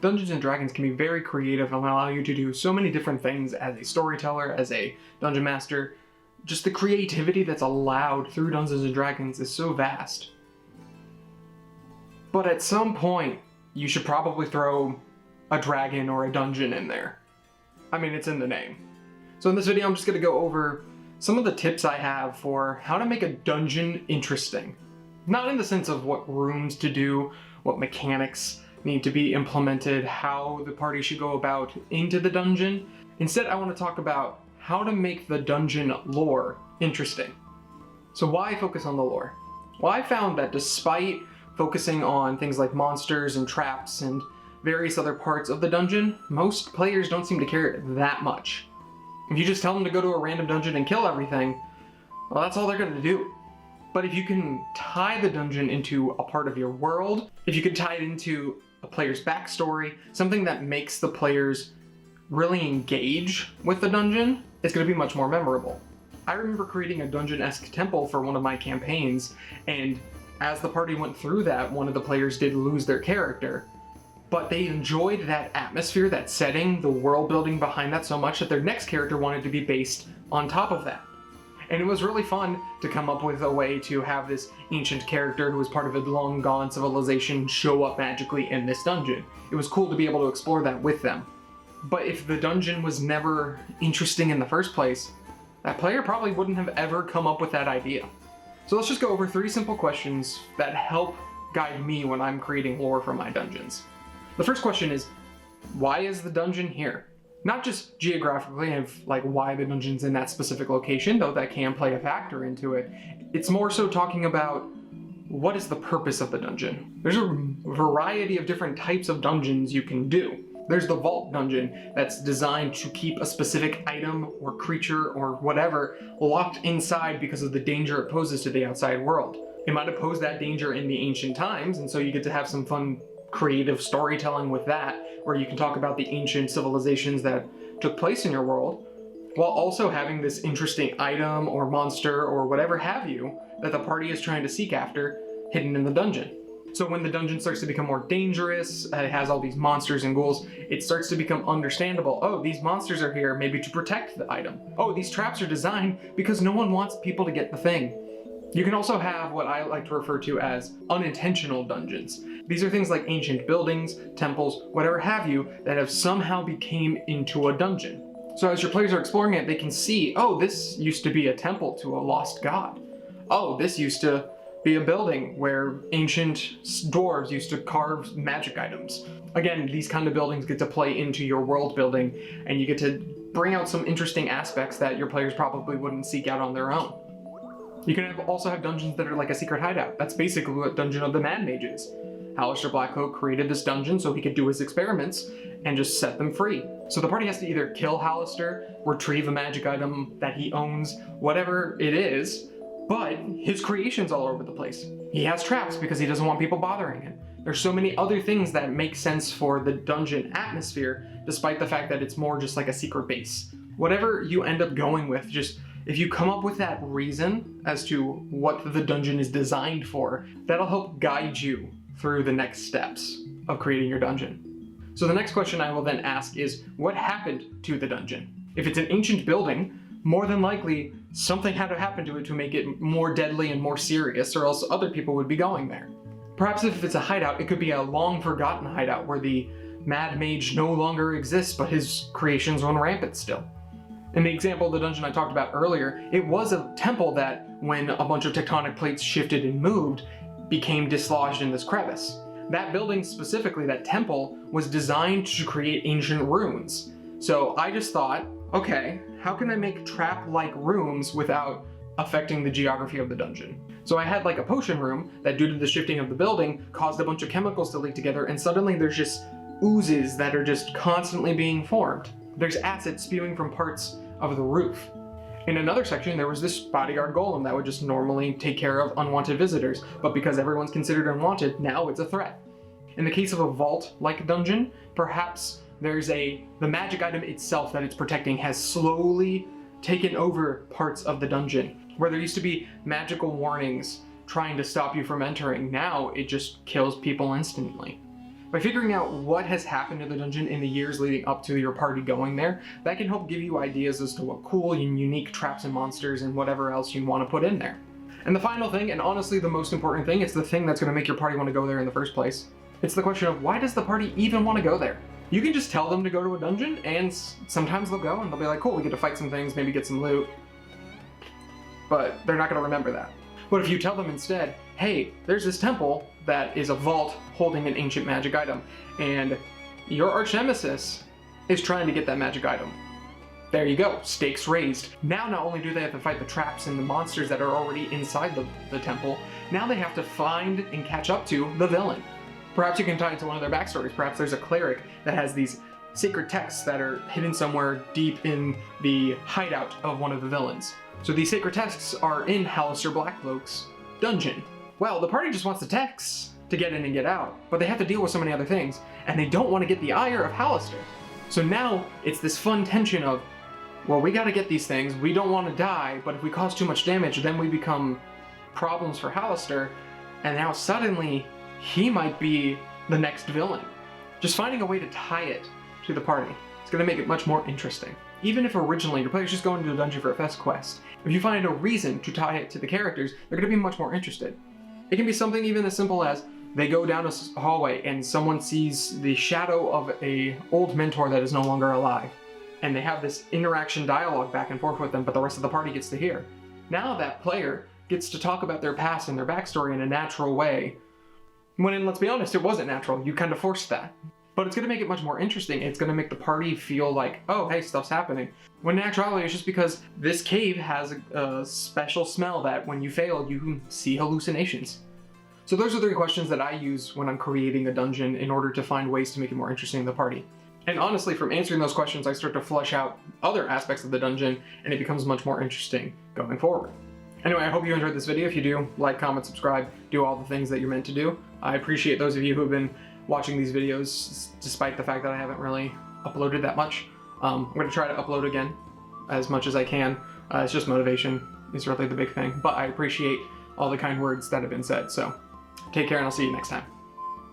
Dungeons & Dragons can be very creative and allow you to do so many different things as a storyteller, as a dungeon master. Just the creativity that's allowed through Dungeons & Dragons is so vast. But at some point, you should probably throw a dragon or a dungeon in there. I mean, it's in the name. So in this video, I'm just going to go over some of the tips I have for how to make a dungeon interesting. Not in the sense of what rooms to do, what mechanics need to be implemented, how the party should go about into the dungeon. Instead, I want to talk about how to make the dungeon lore interesting. So why focus on the lore? Well, I found that despite focusing on things like monsters and traps and various other parts of the dungeon, most players don't seem to care that much. If you just tell them to go to a random dungeon and kill everything, well, that's all they're going to do. But if you can tie the dungeon into a part of your world, if you can tie it into a player's backstory, something that makes the players really engage with the dungeon, it's going to be much more memorable. I remember creating a dungeon-esque temple for one of my campaigns, and as the party went through that, one of the players did lose their character. But they enjoyed that atmosphere, that setting, the world building behind that so much that their next character wanted to be based on top of that. And it was really fun to come up with a way to have this ancient character who was part of a long gone civilization show up magically in this dungeon. It was cool to be able to explore that with them. But if the dungeon was never interesting in the first place, that player probably wouldn't have ever come up with that idea. So let's just go over 3 simple questions that help guide me when I'm creating lore for my dungeons. The first question is, why is the dungeon here? Not just geographically of like why the dungeon's in that specific location, though that can play a factor into it. It's more so talking about what is the purpose of the dungeon. There's a variety of different types of dungeons you can do. There's the vault dungeon that's designed to keep a specific item or creature or whatever locked inside because of the danger it poses to the outside world. It might have posed that danger in the ancient times, and so you get to have some fun creative storytelling with that, where you can talk about the ancient civilizations that took place in your world, while also having this interesting item or monster or whatever have you that the party is trying to seek after hidden in the dungeon. So when the dungeon starts to become more dangerous, it has all these monsters and ghouls, it starts to become understandable. Oh, these monsters are here maybe to protect the item. Oh, these traps are designed because no one wants people to get the thing. You can also have what I like to refer to as unintentional dungeons. These are things like ancient buildings, temples, whatever have you, that have somehow became into a dungeon. So as your players are exploring it, they can see, oh, this used to be a temple to a lost god. Oh, this used to be a building where ancient dwarves used to carve magic items. Again, these kind of buildings get to play into your world building, and you get to bring out some interesting aspects that your players probably wouldn't seek out on their own. You can also have dungeons that are like a secret hideout. That's basically what Dungeon of the Mad Mage is. Alistair Blackcloak created this dungeon so he could do his experiments and just set them free. So the party has to either kill Alistair, retrieve a magic item that he owns, whatever it is, but his creation's all over the place. He has traps because he doesn't want people bothering him. There's so many other things that make sense for the dungeon atmosphere, despite the fact that it's more just like a secret base. Whatever you end up going with, just if you come up with that reason as to what the dungeon is designed for, that'll help guide you through the next steps of creating your dungeon. So the next question I will then ask is, what happened to the dungeon? If it's an ancient building, more than likely something had to happen to it to make it more deadly and more serious, or else other people would be going there. Perhaps if it's a hideout, it could be a long forgotten hideout where the Mad Mage no longer exists, but his creations run rampant still. In the example of the dungeon I talked about earlier, it was a temple that, when a bunch of tectonic plates shifted and moved, became dislodged in this crevice. That building specifically, that temple, was designed to create ancient ruins. So I just thought, okay, how can I make trap-like rooms without affecting the geography of the dungeon? So I had like a potion room that, due to the shifting of the building, caused a bunch of chemicals to leak together, and suddenly there's just oozes that are just constantly being formed. There's acid spewing from parts of the roof. In another section, there was this bodyguard golem that would just normally take care of unwanted visitors, but because everyone's considered unwanted, now it's a threat. In the case of a vault-like dungeon, perhaps there's the magic item itself that it's protecting has slowly taken over parts of the dungeon. Where there used to be magical warnings trying to stop you from entering, now it just kills people instantly. By figuring out what has happened to the dungeon in the years leading up to your party going there, that can help give you ideas as to what cool and unique traps and monsters and whatever else you want to put in there. And the final thing, and honestly the most important thing, it's the thing that's going to make your party want to go there in the first place. It's the question of, why does the party even want to go there? You can just tell them to go to a dungeon, and sometimes they'll go and they'll be like, cool, we get to fight some things, maybe get some loot. But they're not going to remember that. But if you tell them instead, hey, there's this temple that is a vault holding an ancient magic item, and your arch nemesis is trying to get that magic item. There you go, stakes raised. Now not only do they have to fight the traps and the monsters that are already inside the temple, now they have to find and catch up to the villain. Perhaps you can tie it to one of their backstories. Perhaps there's a cleric that has these sacred texts that are hidden somewhere deep in the hideout of one of the villains. So these sacred texts are in Hallister Blackcloak's dungeon. Well, the party just wants the texts to get in and get out, but they have to deal with so many other things, and they don't want to get the ire of Hallister. So now it's this fun tension of, well, we gotta get these things, we don't want to die, but if we cause too much damage, then we become problems for Hallister, and now suddenly he might be the next villain. Just finding a way to tie it to the party is gonna make it much more interesting. Even if originally your player's just going to the dungeon for a fest quest, if you find a reason to tie it to the characters, they're gonna be much more interested. It can be something even as simple as they go down a hallway and someone sees the shadow of an old mentor that is no longer alive. And they have this interaction dialogue back and forth with them, but the rest of the party gets to hear. Now that player gets to talk about their past and their backstory in a natural way. When, let's be honest, it wasn't natural. You kind of forced that. But it's going to make it much more interesting. It's going to make the party feel like, oh, hey, stuff's happening. When in actuality, it's just because this cave has a special smell that when you fail, you see hallucinations. So those are 3 questions that I use when I'm creating a dungeon in order to find ways to make it more interesting to the party. And honestly, from answering those questions, I start to flesh out other aspects of the dungeon, and it becomes much more interesting going forward. Anyway, I hope you enjoyed this video. If you do, like, comment, subscribe, do all the things that you're meant to do. I appreciate those of you who have been watching these videos, despite the fact that I haven't really uploaded that much. I'm going to try to upload again as much as I can. It's just motivation is really the big thing. But I appreciate all the kind words that have been said. So take care, and I'll see you next time.